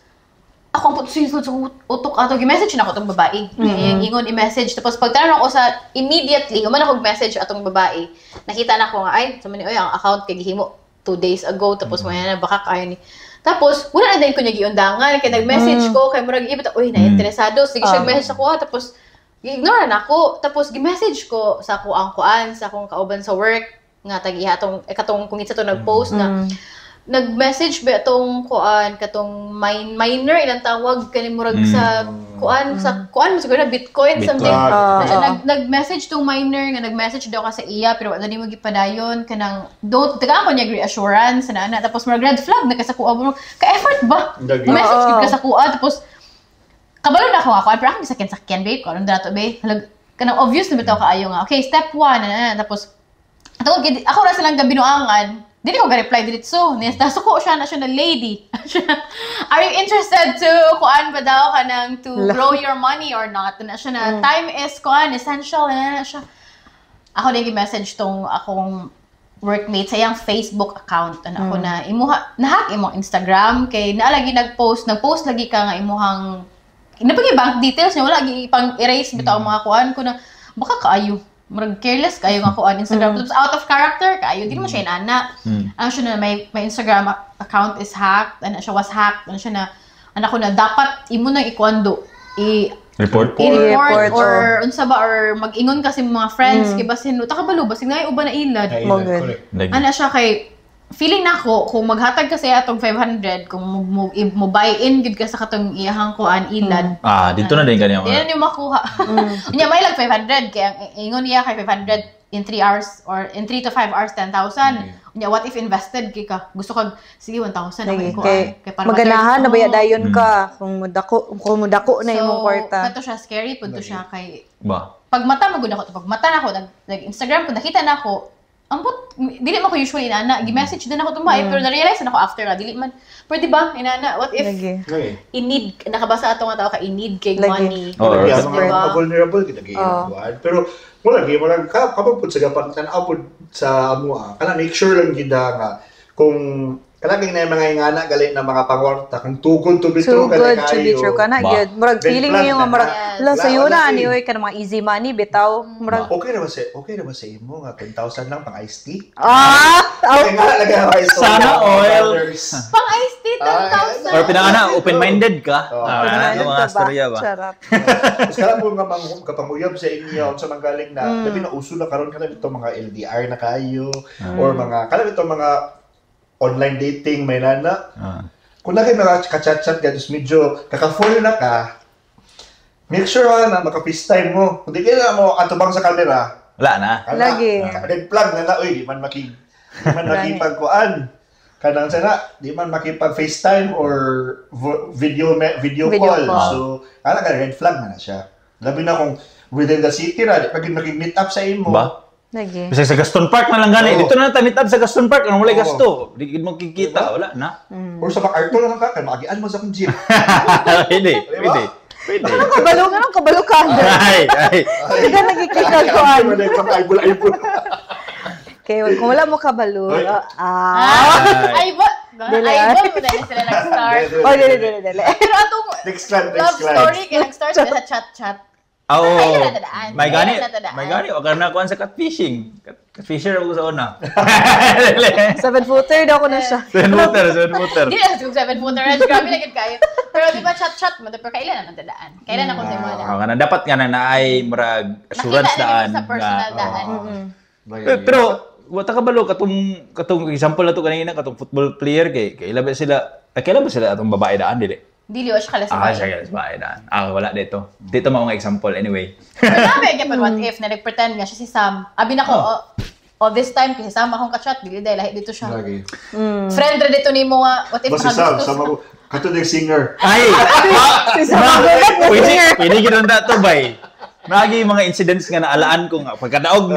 ako ang puto sa utok ato. I-message na ako itong babae. Yung ingon i-message. Tapos, pagtanong ako sa immediately, human ako message atong babae. Nakita na ko nga, ay, sa mani, ang account kay gihimo 2 days ago. Tapos, na baka kaya ni. Tapos, wala na din ko niya giundangan. Kaya nag-message ko, kay murag ibit, uy, na-interesado. Sige siya message ako, tapos, i-ignore na ako. Tapos, gi-message ko sa ako ang kuan, sa akong kauban sa work, nga tagiha katong kung isa to nag-post na, nag-message ba itong kuan, katong minor, ilang tawag, kanimurag sa kuan, siguro na Bitcoin, something. Nag-message tong minor, nga nag-message daw ka sa iya, pero wala mo gipadayon, kanang, tagaan ko niya reassurance, na tapos murag red flag, nagkasakuha, ka-effort ba? Message ka sa kuha, tapos, kabalo na ako pero ako sakyan babe, kung ano na ito babe, kanang obvious na bitaw kaayo nga, okay, step 1, tapos, ako na silang gabinuangan, dili ko ga-reply dito so, nasuko siya na lady. Are you interested to, kuan ba daw ka nang to grow your money or not? Na siya na, time is kuan, essential, na siya. Ako na message tong akong workmate sa iyang Facebook account. Ako na, nahack imong Instagram, kay naalagi nag-post lagi ka nga imuhang napagi bank details niya, wala pang erase bitaw ang mga kuan ko na baka kaayo. Murag careless kayo nga kuan Instagram. Tapos out of character kayo, di mo siya inana. Ano siya na my Instagram account is hacked, was hacked. Ano siya na ko na dapat imo nang ikuando Report or unsa ba or mag-ingon kasi mga friends kay basin takabalo basig na uban na ilad. Ana siya kay feeling nako kung maghatag ka sa atong 500 kung mo buy in gid ka sa katong iyahang kuan ilad. Dito na din kaniya. Yan yung makuha. Unya may lang 500 kaya ingon niya kay 500 in 3 hours or in 3 to 5 hours 10,000. Unya what if invested kay ka? Gusto kag sige 1,000 ako kay para maganahan na baya dayon ka kung mudako na imong kwarta. Kato siya scary pud to siya kay ba. Pag mata magud ako pag mata nako nag-Instagram ko nakita na ako ambot, dili man ko usually inana, gi-message din ako tumbay, pero na-realize na ako after na, dili man. Pero diba, inana, what if in-need, nakabasa ato nga tao ka, in-need kay money. Kaya mga vulnerable, kinagayon. Pero, wala, kapag sa gapan, kanapod sa amua, kana make sure lang gida nga, kung kanaging na yung mga ingana galing na mga pangwarta kung tugod to be true kana gyud murag feeling niyo nga murag la sayo na ani oy kana mga easy money bitaw murag okay na ba sa imo nga 10,000 lang pang iced tea sana oil pang iced tea 10,000 or pinangana open-minded ka mga storya ba mas kala po nga kapanguyab sa inyo sa mga galing na labi na uso na karon kana dito mga LDR na kayo or mga kana dito mga online dating, may nana. Kung na kayo nakaka-chat-chat ka, just medyo kaka-follow na ka, make sure na maka-FaceTime mo. Kung di kayo na mo atubang sa camera, wala na. Lagi. Red flag na uy, di man makipagkuan. Kanang sana, di man makipag-FaceTime or video call. So, ka red flag na siya. Labi na kung within the city na, pag mag-meet up sa imo. Ba? Lagi. Bisa sa Gaston Park na lang gani. Dito na meet up sa Gaston Park. Ang wala gasto. Di mo kikita. Wala na. Or sa MacArthur lang ka. Kaya maagian mo sa akong gym. Pwede. Anong kabalo ka? Ay. Hindi ka nagkikita kuan. Aibol. Kaya kung wala mo kabalo. ay ba? Dili, Idol mo dahil sila nag-start. Oh, dili. Pero atong Next client. love story kaya nag-start sila sa chat-chat. Oo. Kailan natadaan? May gani. Kailan natadaan? May gani. Wag na kuan sa catfishing. Catfisher ako sa una. 7-footer daw ko na siya. 7-footer. Hindi na sa 7-footer. Grabe na gid kayo. Pero di ba chat-chat mo? Pero kailan na natadaan? Kailan ako sa imo Oo, kana dapat nga na ay murag assurance Nakita daan. na sa personal nga, daan. Pero wata ka balo katong example na to kanina katong football player kay kailan ba sila atong babae daan dili? Dili o siya kala sa Siya kailan babae daan. Wala dito. Dito mao nga example anyway. Marami gyud what if na nag-pretend nga siya si Sam. Abi na ko this time kasi Sam akong ka-chat dili dahil lahi dito siya. Lagi. Friend ra dito nimo nga what if Basta sama ko. Katulig singer. Ay! Pwede gano'n to, bay. Nagi mga incidents nga naalaan ko nga pagkadaog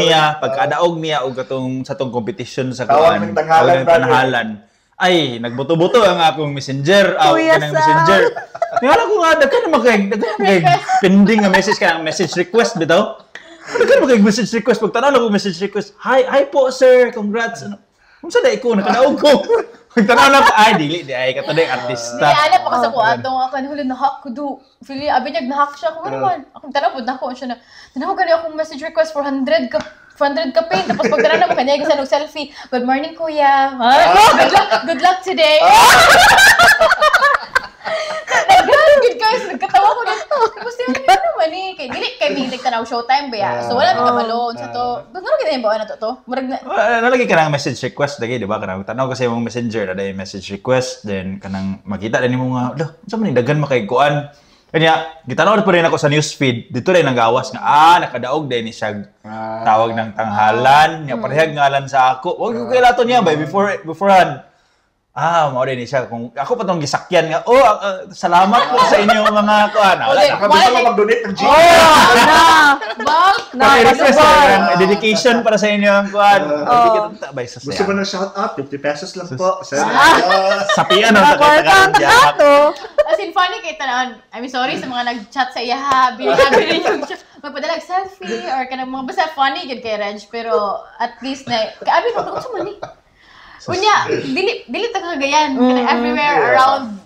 niya og katong sa tong competition sa Tawag ng tanghalan. Ay, nagbuto-buto ang akong messenger, Kuya kanang Sam. messenger. Ngala ko nga daghan na makay pending nga message request bitaw. Daghan makay message request pagtanaw ko message request. Hi po sir, congrats. Unsa day ko nakadaog ko. Pagtanaw na ay dili di ay katong artista. Hindi, alam pa kasi ko atong ako huli na-hack ko do. Feeling, abi nag-hack siya. Kung ano man, akong tanapod na ako siya na, tanaw gani akong message request for 100 ka pin. Tapos pag tanaw mo, kanya yung selfie. Good morning, kuya. Good luck today. Good guys, nagkatawa ko na. Tapos yun, ano naman eh. Kaya dili, kay Big Tanaw Showtime ba ya? So wala naman kamalon sa to. Ano kita yung bawa na to? Murag na, Nalagi ka ng message request lagi, di ba? Kanang tanaw kasi yung messenger na yung message request, then kanang makita din mo nga, saan man yung dagan makikuan. Kanya, gitanaw pa rin ako sa newsfeed, dito rin nagawas nga, nakadaog din siya tawag ng tanghalan, niya parehag ngalan sa ako. Huwag ko kailato niya, bay, beforehand. Mao din siya. Kung ako pa tong gisakyan nga, salamat po sa inyo mga kuan. Nakabisa ko mag-donate ng gym. Dedication para sa inyo ang kuan. Gusto mo ng shout out? 50 pesos lang po. Sapian ang as in, funny kay tanawon. I'm sorry sa mga nag-chat sa iya, habi rin yung magpadalag selfie or kanang mga basta funny gid kay Reg, pero at least na kaabi ko unsa man ni. Unya, dili ta kagayan everywhere around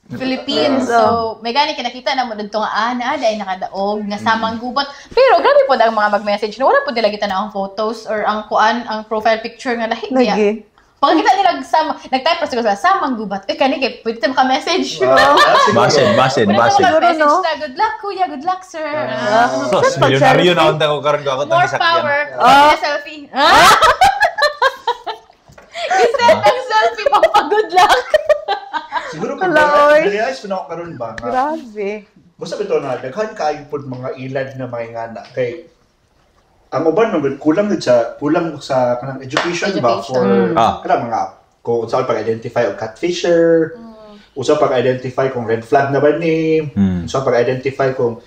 Philippines. So, may gani kinakita na mo dito nga dahil nakadaog nga samang gubat. Pero grabe po ang mga mag-message na wala po nila kita na ang photos or ang kuan, ang profile picture nga lahi niya. Pag kita nila nag-type pa sila samang gubat. Kani kay pwede ta maka-message. Basin. Message na, good luck kuya, good luck sir. Milyonaryo na unta ko karon ko ako More power. Selfie. Isend ang selfie pa good luck. Siguro kung realize mo na ako karon ba nga. Grabe. Basta ito na, daghan kayo po mga ilad na mga ingana. Kay, ang uban nung kulang sa kanang education ba for kanang mga kung saan pag-identify og catfisher, usa pag-identify kung red flag na ba ni, usa pag-identify kung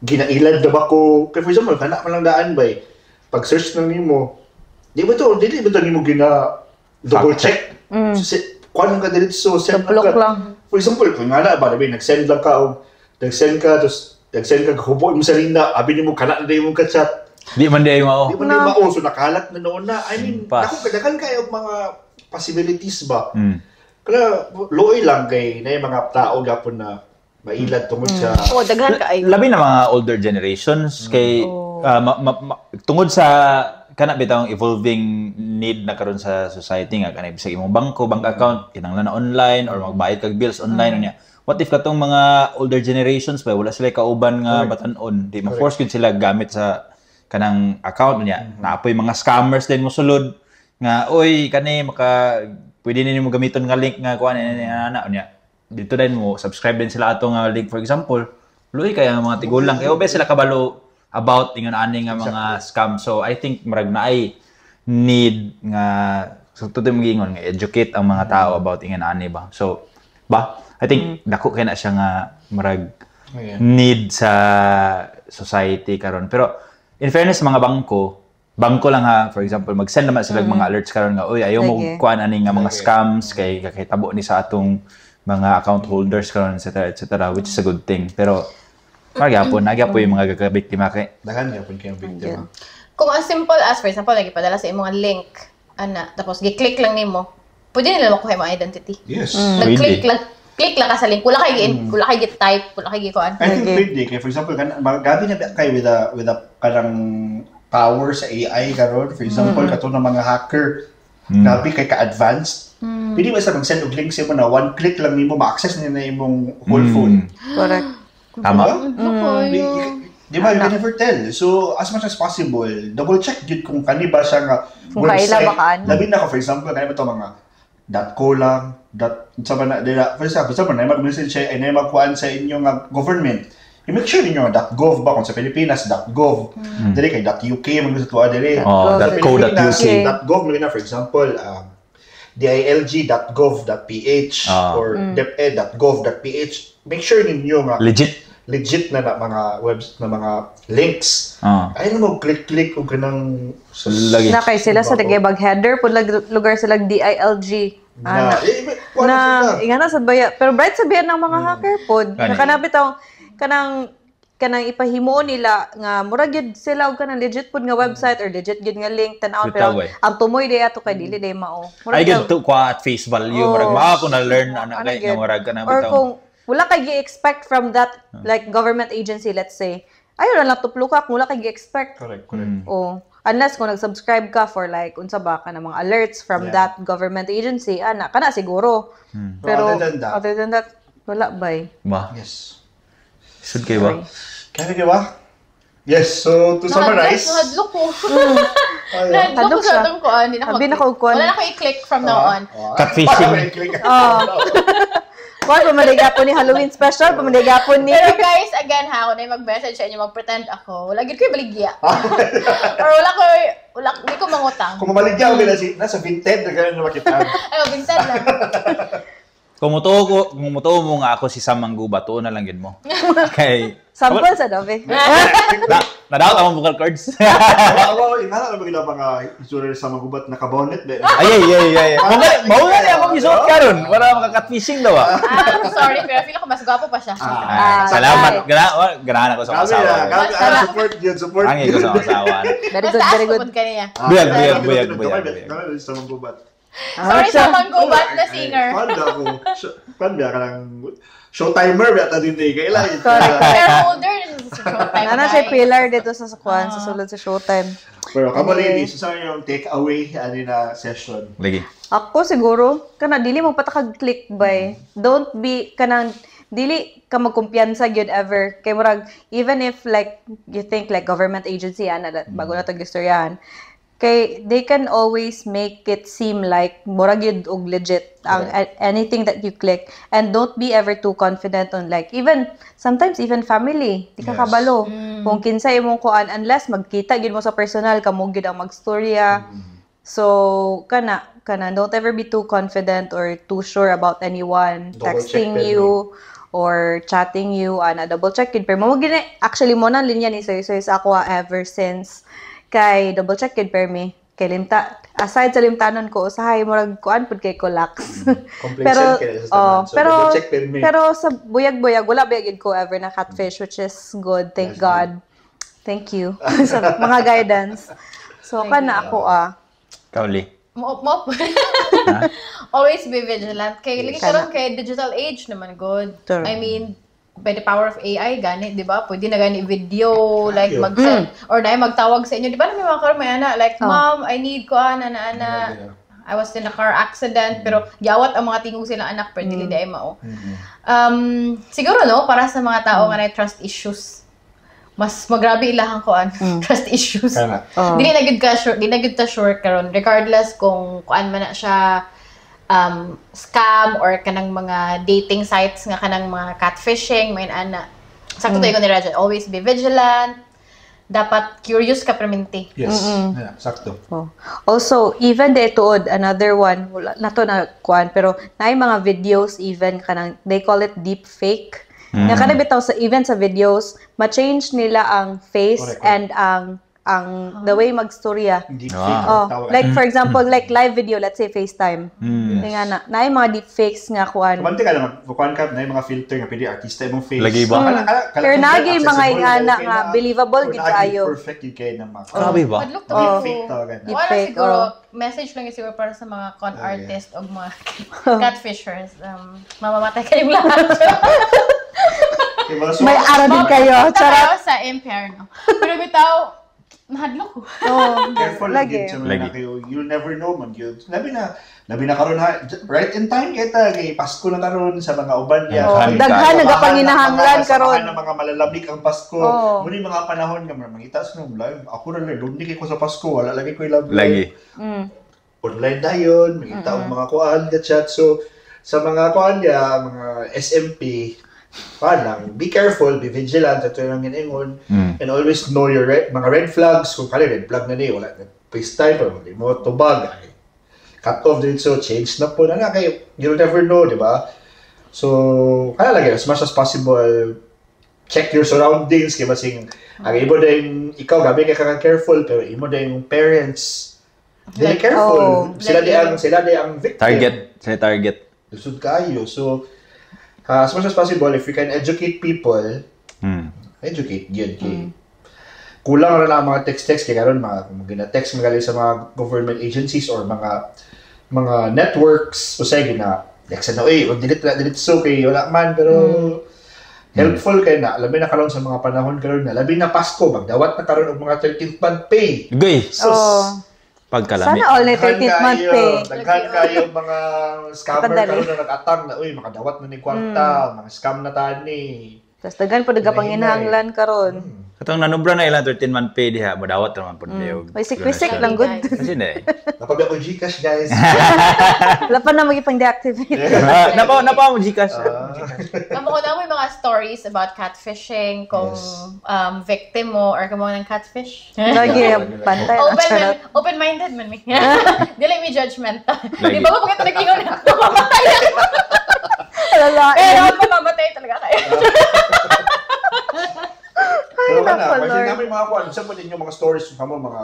ginailad na ba ko. Kaya for example, kana man lang daan ba pag-search lang nimo, di ba to nimo gina double check. Kuan lang ka diretso, send lang. For example, kung nga na ba, nag-send ka, tapos nag-send ka, hubo mo sa rinda, abi ni mo, kana na yung ka-chat. Di man di mao. So nakalat na noon na. I mean, ako kadakan kayo mga possibilities ba? Kaya, looy lang kay na yung mga tao gapon na mailad tungod sa... Daghan ka ay. Labi na mga older generations, kay tungod sa kana bitang evolving need na karon sa society nga kanay bisag imong bank account kinahanglan na online or magbayad kag bills online unya. What if katong mga older generations pa wala sila kauban nga batan-on, di ma-force gid sila gamit sa kanang account niya. Naapoy mga scammers din mo sulod nga oy kani pwede nimo gamiton nga link nga kuan ana unya. Dito din mo subscribe din sila ato nga link for example. Luoy kay ang mga tigulang kay obe sila kabalo about ingon ani nga mga scam. So I think marag na ay need nga tutoy mogingon nga educate ang mga tao about ingon ani ba. So I think dako kay na siya nga marag need sa society karon. Pero in fairness mga bangko lang ha, for example, mag-send naman sila mga alerts karon nga oy ayaw mo kuan ani nga mga scams kay tabo ni sa atong mga account holders karon etc., which is a good thing. Pero nagyapon yung mga gagabiktima kay. Daghan gyapon kay ang biktima. Kung as simple as, for example, nagipadala sa imong link, tapos gi-click lang nimo, pwede nila makuha yung identity. Yes. Nag-click lang ka sa link. Wala kay get-type, wala kay get-kuan. I think pwede. Kaya for example, gabi na kayo with a kanang power sa AI karon. For example, kato ng mga hacker, gabi kay ka-advanced. Pwede ba sa mag-send og link sa mo na one click lang nimo ma-access niya na imong whole phone. Correct. Tama. Di ba, you can never tell. So, as much as possible, double check yun kung kani ba siya nga Kung kaila ba kaan. Labi na ko, for example, kaya ba ito mga .co lang, sa ba na, for example, na mag-message siya, ay na magkuhaan sa inyong government. I-make sure ninyo nga .gov ba, kung sa Pilipinas, .gov. Dili kay .uk, mag-gusto tuwa dili. .co.uk. .gov, na, for example, dilg.gov.ph or deped.gov.ph. Make sure ninyo nga legit na mga webs na mga links. Ayun mo click kung kanang na kay sila sa bag header pud lugar sila DILG. Ingana sa baya pero bright sabihan ng mga hacker pod. Nakanapit kanang ipahimo nila nga murag gyud sila og kanang legit pod nga website or legit gyud nga link tan-aw pero ang tumoy day ato kay dili day mao. Ay gyud to at face value murag mao ko na learn ana kay nga murag kana bitaw. Or kung wala kay gi-expect from that like government agency, let's say, ayun lang tuplo ka kung wala kay gi-expect. Correct. Unless kung nag-subscribe ka for like unsa ba ka na mga alerts from that government agency, kana siguro. Pero other than that wala ba? Yes. Should kayo ba? Kaya ba? Yes, so to summarize. Nahadlok ko. Nahadlok ko sa itong kuan. Wala na ko i-click from now on. Catfishing. Wala, pamaligapon ni Halloween special, pamaligapon ni... Pero guys, again ha, kung na mag-message sa inyo, mag-pretend ako, wala gid ko baligya. Or hindi ko mangutang. Kung mamaligya ko nasa Vinted, na gano'n na makita. Ay, Vinted lang. Kung mutuo mo nga ako si Sam Mangguba, tuon na lang gid mo. Okay. Sample sa dabi. Na-doubt akong vocal cords. Ingala na ba gila mga isura sa Manggubat na kabonet? Ay. Mauna niya akong isuot karon para makaka-catfishing daw. Sorry, pero feel ko mas gwapo pa siya. Salamat. Ganahan ako sa asawa. Support. Angin ko sa asawa. Very good. Buyag. Sa Manggubat. Sorry sa Manggubat na singer. Panda ka lang showtimer bata din kailan. Shareholder sa Showtime. Nana siya pillar dito sa sakwan sa sulod sa Showtime. Pero kamo ladies, sa yung take away ani na session. Lagi. Ako siguro kana dili mo patakag click by. Don't be kanang dili ka magkumpiyansa gyud ever kay murag even if like you think like government agency ana bago na tag istoryahan. Kay they can always make it seem like murag yun og legit ang anything that you click, and don't be ever too confident on like sometimes even family di ka kabalo kung kinsa imong kuan unless magkita gyud mo sa personal kamo gyud ang magstorya. So kana don't ever be too confident or too sure about anyone texting you or chatting you. Double check yun pero mo gina actually mo nang linya ni so sa ako ever since kay double check kid permi kay limta aside sa limtanon ko usahay murag kuan pud kay Colax pero sa buyag-buyag wala ba gid ko ever na catfish, which is good, thank God, thank you sa mga guidance. So kana ako Kauli mo always be vigilant kay lagi karon kay digital age naman good. I mean by the power of AI, gani, di ba? Pwede na gani video, like mag-send, or na magtawag sa inyo. Di ba na may mga karoon, may ana, like, Mom, I need ko, ana. I was in a car accident, pero gawat ang mga tingog silang anak, pero dili di ay mao. Siguro, no, para sa mga tao nga na trust issues, mas magrabe ilahang kuan trust issues. Dili na gud ta sure karon, regardless kung kuan man na siya, scam or kanang mga dating sites nga kanang mga catfishing may ana sakto tayo ni Rajan, always be vigilant, dapat curious ka perminti. Yes. Sakto. Also even the tuod another one nato na kuan pero naay mga videos even kanang they call it deep fake na kada bitaw sa even sa videos ma-change nila ang face and ang ang the way magstorya. Deepfake Oh, ang tawag. like for example, like live video, let's say FaceTime. Yes. Nga na yung mga deepfakes nga kuan. Kumante ka naman, kukuhan ka na yung mga filter nga pwede artista imong face. Lagi ba? Pero nagi mga ingana nga believable gid kayo. Perfect yun kayo ng mga. Grabe ba? Madlok to Deepfake tawagan. Wala Deepfake, siguro, message lang siguro para sa mga con artist o mga catfishers. Mamamatay kayong lahat. Diba? So, May ara din kayo. Charot sa impierno. Pero bitaw, nahadlok ko. Oh, careful lagi. lagi sa mga kayo. You'll never know man yun. Labi na karon ha. Right in time kita kay Pasko na karon sa mga uban niya. Oh, daghan nagapanginahanglan karon. Sa mga malalabik ang Pasko. Oh. Muni mga panahon nga mangita sa nung live. Ako na lang kay ko sa Pasko wala lagi ko love. Lagi. Online dayon, mangita og mga kuan the chat. So sa mga kuan niya, mga SMP parang be careful, be vigilant at lang ingon and always know your mga red flags. Kung kali red flag na ni wala na FaceTime or mo tubag ay cut off din, so change na po na kay you'll never know, di ba? So kaya lagi as much as possible check your surroundings kay basing ang imo din ikaw gabi ka careful pero imo din yung parents dili careful sila di ang victim Target. Lusod kayo. So as much as possible, if we can educate people, educate yun. Kulang na lang ang mga text kaya karon mga text magaling sa mga government agencies or mga networks o say gina text na delete so kay wala man pero helpful kay na labi na karon sa mga panahon karon na labi na Pasko magdawat na karon og mga 13th month pay. Gay. Pagkalami. Sana all na 13th month pay. Daghan kayo mga scammer karon na nag-atang na uy makadawat na ni kwarta, mga scam na tani. Tapos daghan po nagapanginahanglan karon. Katong nanubra na ilang 13-month pay diha, madawat naman po niyo. Wisik-wisik lang good. Kasi na eh. Napag ako Gcash guys. Wala pa na magipang deactivate. Napa mo Gcash. Kamo ko na mo yung mga stories about catfishing, kung victim mo or kamo ng catfish. Lagi pantay lang charot. Open-minded man mi. Dili mi judgmental. Di ba mo pagka nag-ingon na mamamatay na. Pero mamamatay talaga kayo. Pero kasi namin mga kuwan, isa po din yung mga stories kamo mga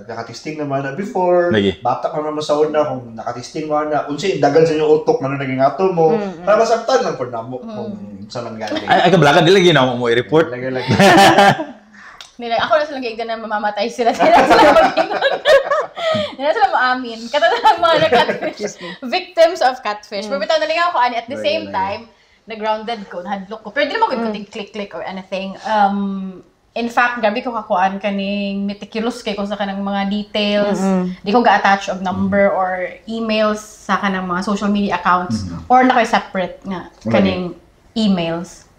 nakatisting naman na before, bata pa naman sa una kung nakatisting mo na, unsi dagan sa inyong utok man naging ato mo, para masabtan lang po na mo kung sa man galing. Ay kablakan dili ginaw mo i-report. Lagi. Nila ako na silang giigdan na mamamatay sila. Nila sila mag-ingon. Nila sila maamin. Katalang mga catfish. Victims of catfish. Pero bitaw na lang ako ani at the same time na-grounded ko, nahadlok ko. Pero di naman ko kunting click or anything. In fact, gabi ko kakuan kaning meticulous kay ko sa kanang mga details. Di ko ga-attach og number or emails sa kanang mga social media accounts or na koy separate nga kaning emails.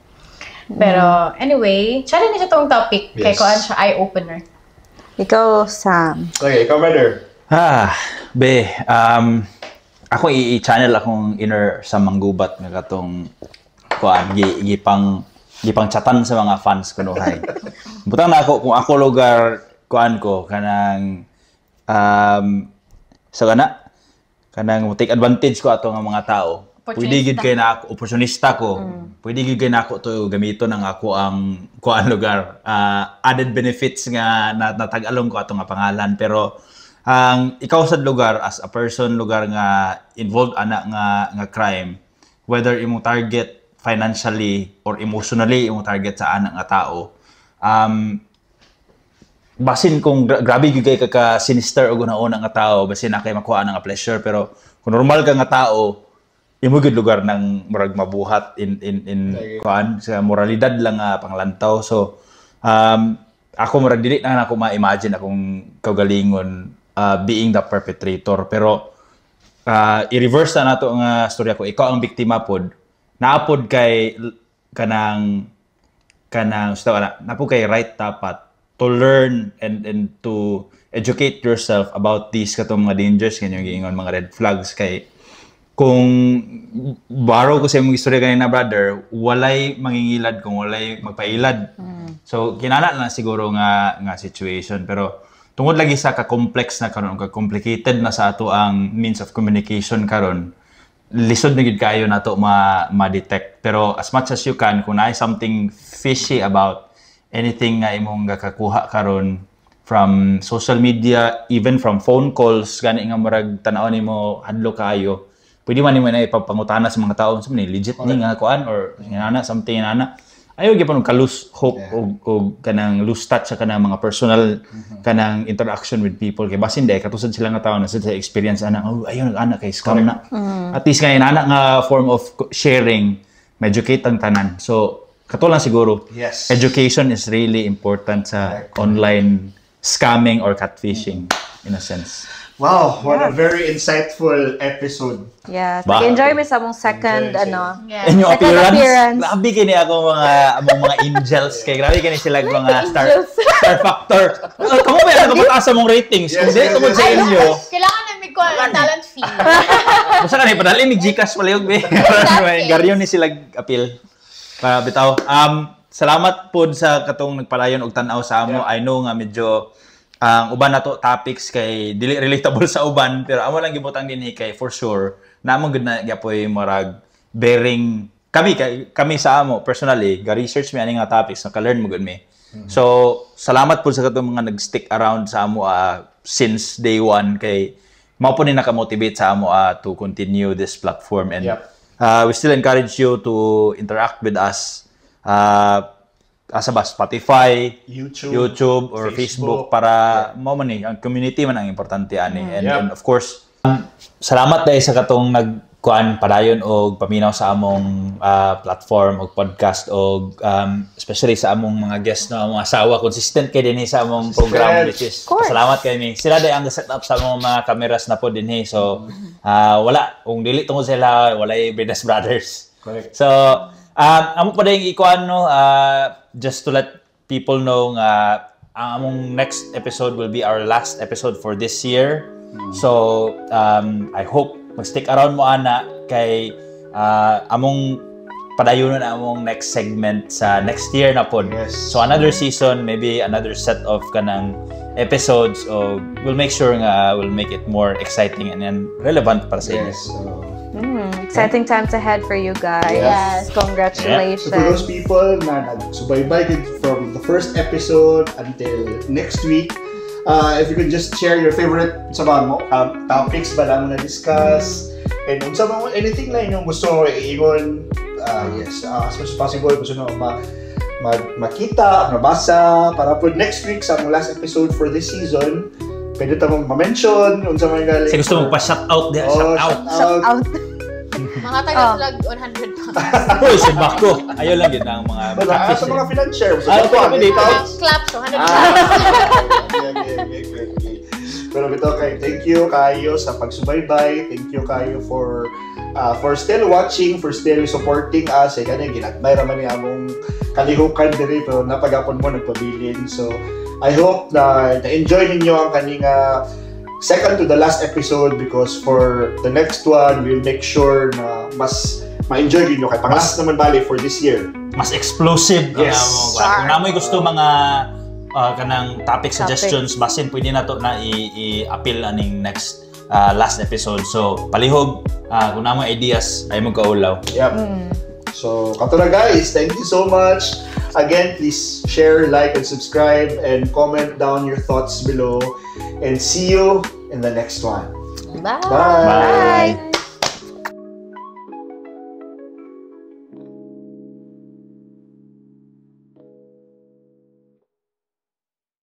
Pero anyway, challenge siya tong topic kay kuan siya eye-opener. Ikaw, Sam. Okay, ikaw brother. Ako i-channel akong inner sa manggubat nga katong kuan gipang chatan sa mga fans ko nohay. Butang na ako kung ako lugar kuan ko kanang sa kanang take advantage ko ato nga mga tao. Pwede gid kay na ako opportunista ko. Pwede gid kay na ako to gamiton ng ako ang kuan lugar. Added benefits nga natag-along ko ato nga pangalan pero ang ikaw sa lugar as a person lugar nga involved ana nga crime, whether imong target financially or emotionally imong target sa ana nga tao, basin kung grabe gyud kay ka sinister og una nga tao, basin na kay makuha nga pleasure, pero kung normal ka nga tao imo gyud lugar nang murag mabuhat in kuan sa moralidad lang nga panglantaw. So ako murag dili na ako ma-imagine akong kaugalingon being the perpetrator, pero i-reverse na nato nga storya ko, ikaw ang biktima pod, naapod kay kanang napod kay right dapat to learn and to educate yourself about these katong mga dangers kanyo giingon mga red flags. Kay kung baro ko sa imong istorya kanina brother, walay mangingilad kung walay magpailad. So kinana lang siguro nga situation, pero tungod lagi sa ka-complex na karon, ka-complicated na sa ato ang means of communication karon, lisod na gid kayo nato ma-detect. Pero as much as you can, kung naay something fishy about anything nga imong gakakuha karon from social media, even from phone calls, gani nga murag tanaw nimo hadlo kaayo. Pwede man nimo na ipapangutana sa mga tao, sa legit ni nga kuan or inana something inana. Ayaw gyapon ka lose hope og kanang lose touch sa kanang mga personal kanang interaction with people kay basin day katusod sila nga tawo na sa experience ana ayaw nag-ana kay scam na. At least nga inana nga form of sharing, educate ang tanan. So katulang siguro, education is really important sa online scamming or catfishing in a sense. Wow, what a very insightful episode. Yeah, enjoy mo sa mong second Inyong appearance. Grabe kini ako among mga angels kay grabe kini sila mga star factor. Kamo ba yan sa mong ratings? Kung di tungod sa inyo. Kailangan namin ko talent fee. Basta kanay padali ni Gcash wala yung garyon ni sila appeal. Para bitaw. Salamat po sa katong nagpalayon og tan-aw sa amo. I know nga medyo ang uban nato topics kay dili relatable sa uban pero amo lang gibutang dinhi kay for sure na amo gud na gyapoy morag bearing kami sa amo personally ga research mi ani nga topics naka-learn mo gud mi. So salamat po sa katong mga nag-stick around sa amo since day one kay mao po ni naka-motivate sa amo to continue this platform and we still encourage you to interact with us asa ba Spotify, YouTube or Facebook para mo man ang community man ang importante ani and of course salamat dahil sa katong nagkuan padayon og paminaw sa among platform og podcast og especially sa among mga guests no among asawa consistent kay dinhi sa among program which is salamat kay mi sila day ang set up sa among mga cameras na po dinhi so wala kung dili tungod sila walay Bredas Brothers. Correct. So amo pa dayong ikuan no just to let people know ang among next episode will be our last episode for this year. So I hope mag-stick around mo ana kay among padayonon among next segment sa next year na pod. So another season, maybe another set of kanang episodes we'll make sure nga we'll make it more exciting and relevant para sa inyo. Exciting times ahead for you guys. Yes. Congratulations. So for those people na nagsubaybay from the first episode until next week, if you could just share your favorite topics ba lang na discuss and unsa mo anything na inyong gusto i-ingon as much as possible gusto na makita, mabasa para po next week sa last episode for this season. Pwede ta mong ma-mention unsa man galing. Kasi gusto mong pa-shout out dia, shout out. Mga taga-vlog 100 pa. Uy, si Bako. Ayaw lang yun ang mga sa mga financier. Clap, so 100 Pero ito thank you kayo sa pagsubaybay. Thank you kayo for still watching, for still supporting us. Kaya ginagmay raman niya among kalihukan diri pero napagapon mo nagpabilin. So I hope na enjoy ninyo ang kaning second to the last episode because for the next one we'll make sure na mas ma-enjoy niyo kay pang-last naman bali for this year. Mas explosive kung namoy gusto mga kanang topic suggestions basin pwede na to na i-appeal aning next last episode. So palihog kung namoy ideas ay mo kaulaw. So katulad guys, thank you so much. Again, please share, like, and subscribe, and comment down your thoughts below. And see you in the next one. Bye. Bye. Bye.